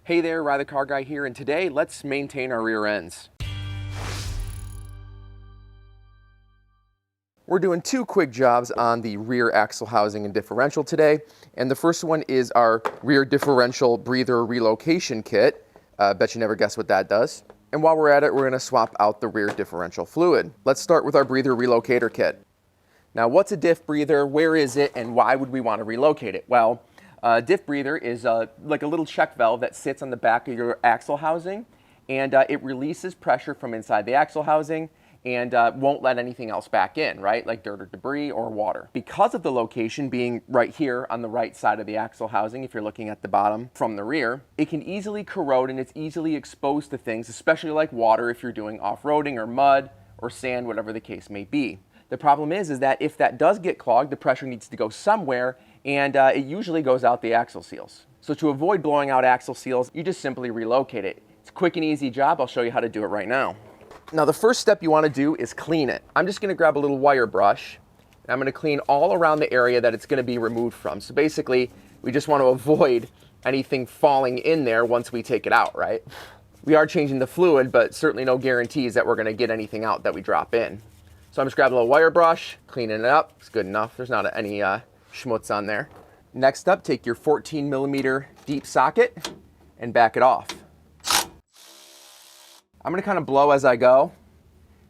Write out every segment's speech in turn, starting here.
Hey there, Ride the Car Guy here, and today let's maintain our rear ends. We're doing two quick jobs on the rear axle housing and differential today, and the first one is our rear differential breather relocation kit. Bet you never guess what that does. And while we're at it, we're going to swap out the rear differential fluid. Let's start with our breather relocator kit. Now, what's a diff breather, where is it, and why would we want to relocate it? Well, diff breather is like a little check valve that sits on the back of your axle housing, and it releases pressure from inside the axle housing and won't let anything else back in, right? Like dirt or debris or water. Because of the location being right here on the right side of the axle housing, if you're looking at the bottom from the rear, it can easily corrode and it's easily exposed to things, especially like water if you're doing off-roading or mud or sand, whatever the case may be. The problem is that if that does get clogged, the pressure needs to go somewhere, and it usually goes out the axle seals. So to avoid blowing out axle seals, you just simply relocate it. It's a quick and easy job. I'll show you how to do it right now. Now the first step you want to do is clean it. I'm just going to grab a little wire brush, and I'm going to clean all around the area that it's going to be removed from. So basically, we just want to avoid anything falling in there once we take it out, right? We are changing the fluid, but certainly no guarantees that we're going to get anything out that we drop in. So I'm just grabbing a little wire brush, cleaning it up. It's good enough. There's not any schmutz on there. Next up, take your 14mm deep socket and back it off. I'm going to kind of blow as I go,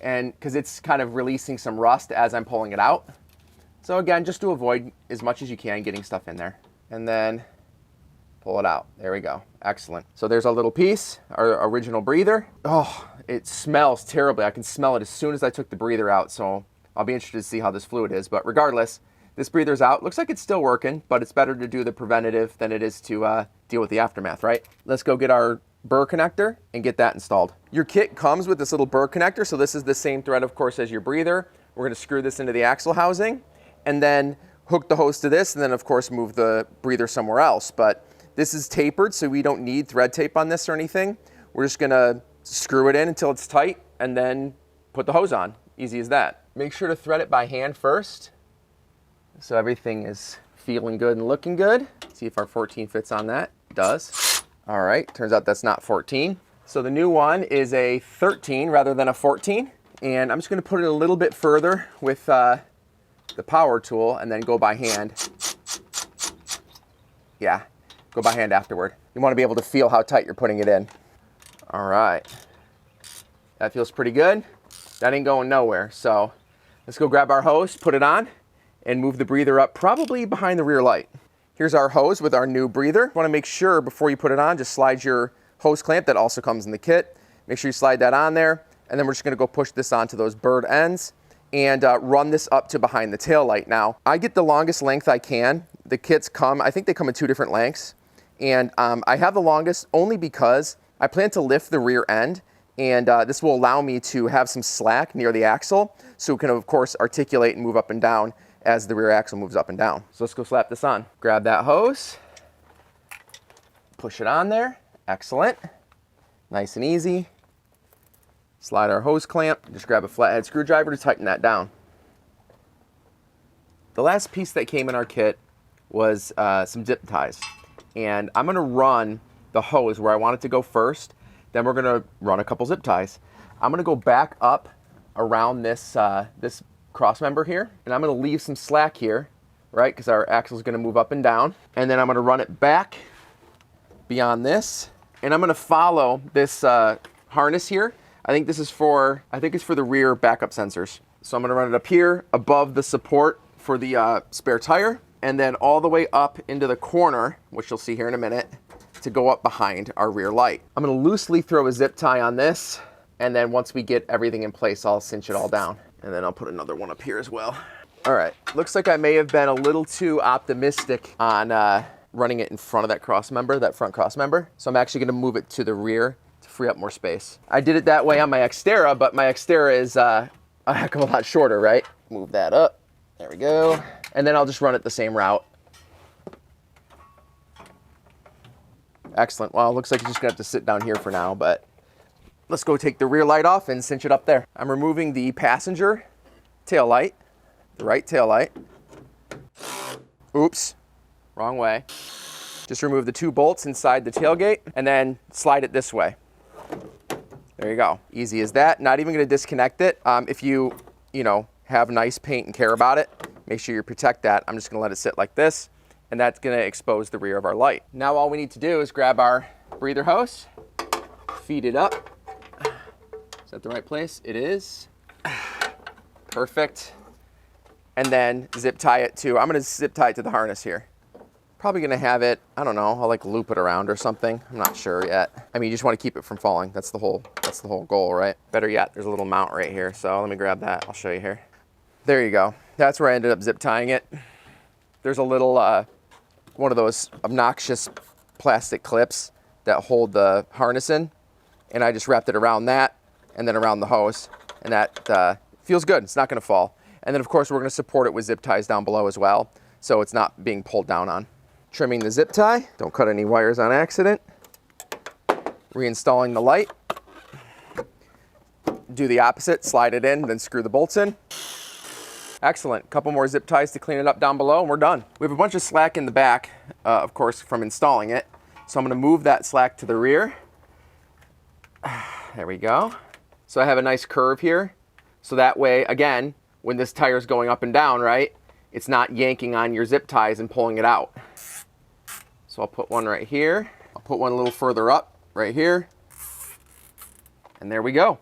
and because it's kind of releasing some rust as I'm pulling it out. So again, just to avoid as much as you can getting stuff in there. And then pull it out. There we go. Excellent. So there's our little piece, our original breather. Oh, it smells terribly. I can smell it as soon as I took the breather out, so I'll be interested to see how this fluid is. But regardless, this breather's out. Looks like it's still working, but it's better to do the preventative than it is to deal with the aftermath, right? Let's go get our Burr connector and get that installed. Your kit comes with this little Burr connector, so this is the same thread, of course, as your breather. We're going to screw this into the axle housing and then hook the hose to this, and then, of course, move the breather somewhere else. But this is tapered, so we don't need thread tape on this or anything. We're just going to screw it in until it's tight and then put the hose on. Easy as that. Make sure to thread it by hand first so everything is feeling good and looking good. See if our 14 fits on that. It does. All right, turns out that's not 14. So the new one is a 13 rather than a 14. And I'm just going to put it a little bit further with the power tool and then go by hand. Yeah, go by hand afterward. You want to be able to feel how tight you're putting it in. All right, that feels pretty good. That ain't going nowhere. So let's go grab our hose, put it on, and move the breather up probably behind the rear light. Here's our hose with our new breather. You want to make sure before you put it on, just slide your hose clamp that also comes in the kit. Make sure you slide that on there, and then we're just going to go push this onto those burred ends and run this up to behind the tail light. Now, I get the longest length I can. The kits come, I think they come in 2 different lengths, and I have the longest only because I plan to lift the rear end, and this will allow me to have some slack near the axle, so it can, of course, articulate and move up and down as the rear axle moves up and down. So let's go slap this on. Grab that hose, push it on there. Excellent. Nice and easy. Slide our hose clamp. Just grab a flathead screwdriver to tighten that down. The last piece that came in our kit was some zip ties. And I'm gonna run the hose where I want it to go first. Then we're gonna run a couple zip ties. I'm gonna go back up around this, this cross member here, and I'm going to leave some slack here, right, because our axle is going to move up and down, and then I'm going to run it back beyond this, and I'm going to follow this harness here. I think this is for, it's for the rear backup sensors. So I'm going to run it up here above the support for the spare tire, and then all the way up into the corner, which you'll see here in a minute, to go up behind our rear light. I'm going to loosely throw a zip tie on this, and then once we get everything in place, I'll cinch it all down. And then I'll put another one up here as well. All right, looks like I may have been a little too optimistic on running it in front of that cross member, that front cross member. So I'm actually gonna move it to the rear to free up more space. I did it that way on my Xterra, but my Xterra is a heck of a lot shorter, right? Move that up, there we go. And then I'll just run it the same route. Excellent, well, it looks like you're just gonna have to sit down here for now, but let's go take the rear light off and cinch it up there. I'm removing the passenger tail light, the right tail light. Oops, wrong way. Just remove the 2 bolts inside the tailgate and then slide it this way. There you go. Easy as that. Not even going to disconnect it. If you have nice paint and care about it, make sure you protect that. I'm just going to let it sit like this, and that's going to expose the rear of our light. Now all we need to do is grab our breather hose, feed it up. Is that the right place? It is. Perfect. And then zip tie it to, I'm going to zip tie it to the harness here. Probably going to have it, I don't know, I'll like loop it around or something. I'm not sure yet. I mean, you just want to keep it from falling. That's the whole goal, right? Better yet, there's a little mount right here. So let me grab that. I'll show you here. There you go. That's where I ended up zip tying it. There's a little, one of those obnoxious plastic clips that hold the harness in. And I just wrapped it around that and then around the hose. And that feels good. It's not going to fall. And then of course we're going to support it with zip ties down below as well, so it's not being pulled down on. Trimming the zip tie, don't cut any wires on accident. Reinstalling the light. Do the opposite, slide it in, then screw the bolts in. Excellent. Couple more zip ties to clean it up down below and we're done. We have a bunch of slack in the back, of course, from installing it. So I'm going to move that slack to the rear. There we go. So I have a nice curve here. So that way, again, when this tire is going up and down, right, it's not yanking on your zip ties and pulling it out. So I'll put one right here. I'll put one a little further up right here. And there we go.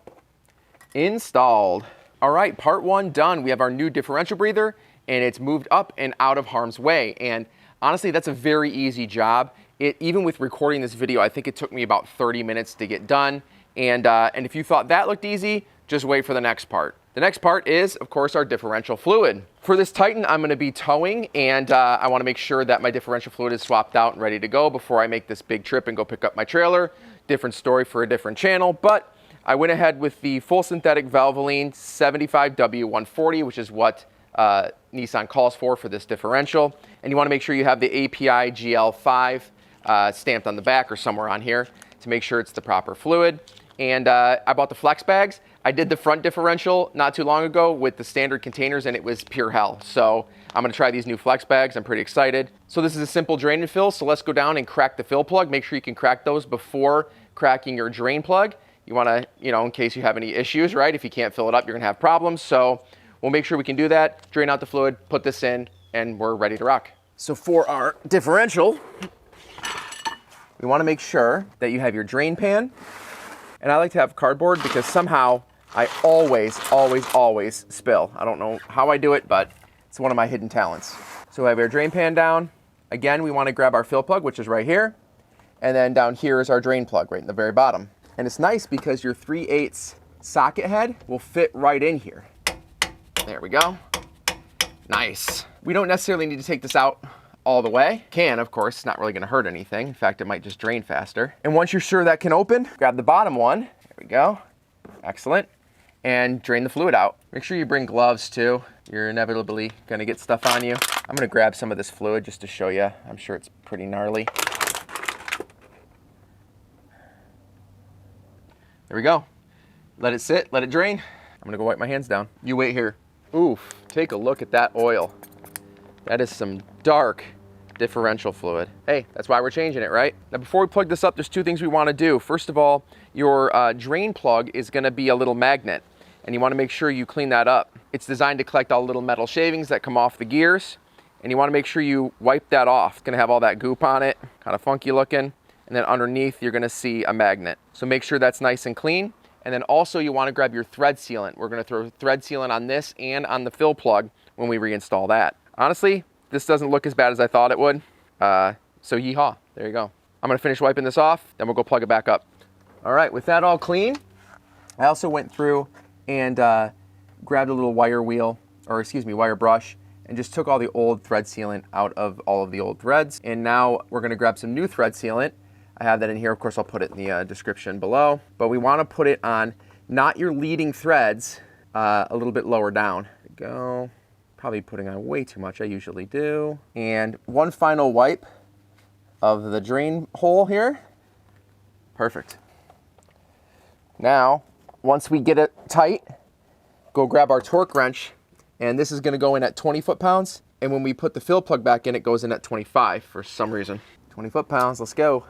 Installed. All right, part 1 done. We have our new differential breather and it's moved up and out of harm's way. And honestly, that's a very easy job. Even with recording this video, I think it took me about 30 minutes to get done. And if you thought that looked easy, just wait for the next part. The next part is, of course, our differential fluid. For this Titan, I'm going to be towing, and I want to make sure that my differential fluid is swapped out and ready to go before I make this big trip and go pick up my trailer. Different story for a different channel, but I went ahead with the full synthetic Valvoline 75W140, which is what Nissan calls for this differential. And you want to make sure you have the API GL5 stamped on the back or somewhere on here to make sure it's the proper fluid. And I bought the flex bags. I did the front differential not too long ago with the standard containers and it was pure hell. So I'm gonna try these new flex bags. I'm pretty excited. So this is a simple drain and fill. So let's go down and crack the fill plug. Make sure you can crack those before cracking your drain plug. You wanna, in case you have any issues, right? If you can't fill it up, you're gonna have problems. So we'll make sure we can do that. Drain out the fluid, put this in, and we're ready to rock. So for our differential, we wanna make sure that you have your drain pan. And I like to have cardboard because somehow I always spill. I don't know how I do it, but it's one of my hidden talents. So we have our drain pan down. Again, we want to grab our fill plug, which is right here. And then down here is our drain plug, right in the very bottom. And it's nice because your 3/8 socket head will fit right in here. There we go. Nice. We don't necessarily need to take this out all the way. Can, of course, it's not really gonna hurt anything. In fact, it might just drain faster. And once you're sure that can open, grab the bottom one. There we go. Excellent. And drain the fluid out. Make sure you bring gloves too. You're inevitably gonna get stuff on you. I'm gonna grab some of this fluid just to show you. I'm sure it's pretty gnarly. There we go. Let it sit, let it drain. I'm gonna go wipe my hands down. You wait here. Oof, take a look at that oil. That is some dark differential fluid. Hey, that's why we're changing it, right? Now before we plug this up, there's 2 things we wanna do. First of all, your drain plug is gonna be a little magnet and you wanna make sure you clean that up. It's designed to collect all the little metal shavings that come off the gears and you wanna make sure you wipe that off. It's gonna have all that goop on it, kind of funky looking. And then underneath, you're gonna see a magnet. So make sure that's nice and clean. And then also you wanna grab your thread sealant. We're gonna throw thread sealant on this and on the fill plug when we reinstall that. Honestly, this doesn't look as bad as I thought it would. So yeehaw, there you go. I'm gonna finish wiping this off, then we'll go plug it back up. All right, with that all clean, I also went through and grabbed a little wire wheel, or excuse me, wire brush, and just took all the old thread sealant out of all of the old threads. And now we're gonna grab some new thread sealant. I have that in here. Of course, I'll put it in the description below. But we want to put it on not your leading threads, a little bit lower down. There we go. Probably putting on way too much. I usually do. And one final wipe of the drain hole here. Perfect. Now, once we get it tight, go grab our torque wrench. And this is going to go in at 20 foot-pounds. And when we put the fill plug back in, it goes in at 25 for some reason. 20 foot-pounds, let's go.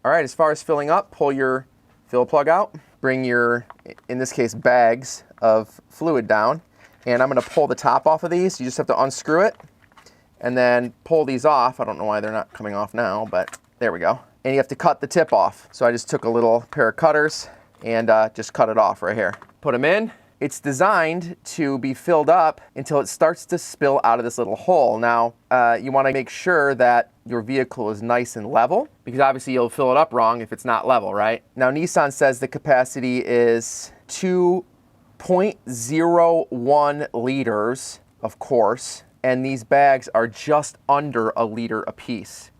All right, as far as filling up, pull your fill plug out, bring your, in this case, bags of fluid down, and I'm gonna pull the top off of these. You just have to unscrew it and then pull these off. I don't know why they're not coming off now, but there we go. And you have to cut the tip off. So I just took a little pair of cutters and just cut it off right here. Put them in. It's designed to be filled up until it starts to spill out of this little hole. Now, you wanna make sure that your vehicle is nice and level, because obviously you'll fill it up wrong if it's not level, right? Now, Nissan says the capacity is 2.01 liters, of course, and these bags are just under a liter a piece.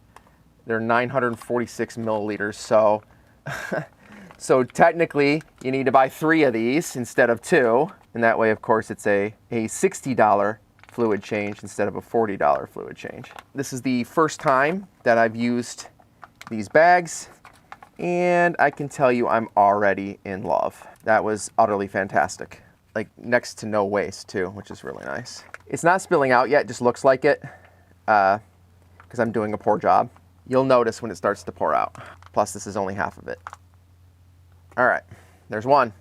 They're 946 milliliters, so so technically you need to buy 3 of these instead of 2, and that way, of course, it's a $60 fluid change instead of a $40 fluid change. This is the first time that I've used these bags, and I can tell you I'm already in love. That was utterly fantastic. Like next to no waste too, which is really nice. It's not spilling out yet, it just looks like it, because I'm doing a poor job. You'll notice when it starts to pour out. Plus this is only half of it. All right, there's one.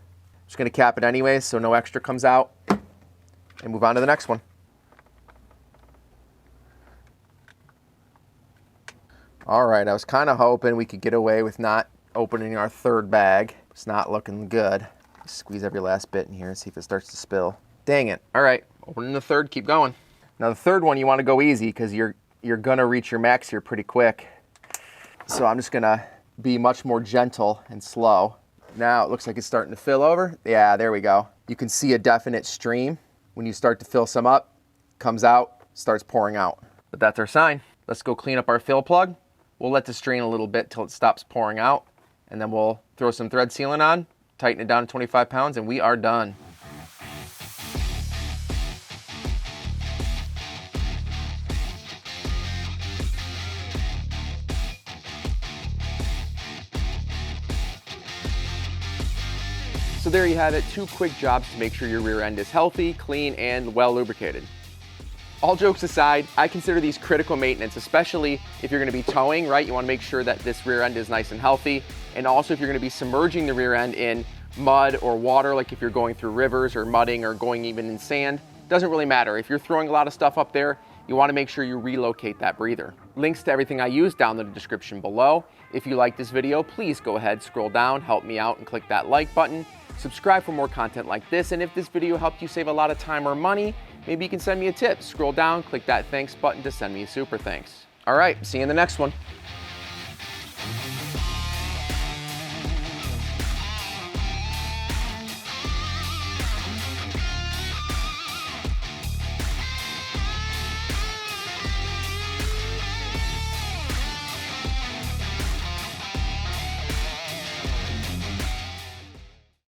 Just gonna cap it anyways so no extra comes out and move on to the next one. All right, I was kind of hoping we could get away with not opening our third bag. It's not looking good. Squeeze every last bit in here and see if it starts to spill. Dang it. All right, opening the third, keep going. Now the third one, you wanna go easy because you're gonna reach your max here pretty quick. So I'm just gonna be much more gentle and slow. Now it looks like it's starting to fill over. Yeah, there we go. You can see a definite stream. When you start to fill some up, comes out, starts pouring out. But that's our sign. Let's go clean up our fill plug. We'll let this drain a little bit till it stops pouring out, and then we'll throw some thread sealant on, tighten it down to 25 pounds, and we are done. So there you have it, 2 quick jobs to make sure your rear end is healthy, clean, and well lubricated. All jokes aside, I consider these critical maintenance, especially if you're gonna be towing, right? You wanna make sure that this rear end is nice and healthy. And also if you're gonna be submerging the rear end in mud or water, like if you're going through rivers or mudding or going even in sand, doesn't really matter. If you're throwing a lot of stuff up there, you wanna make sure you relocate that breather. Links to everything I use down in the description below. If you like this video, please go ahead, scroll down, help me out and click that like button. Subscribe for more content like this, and if this video helped you save a lot of time or money, maybe you can send me a tip. Scroll down, click that thanks button to send me a super thanks. All right, see you in the next one.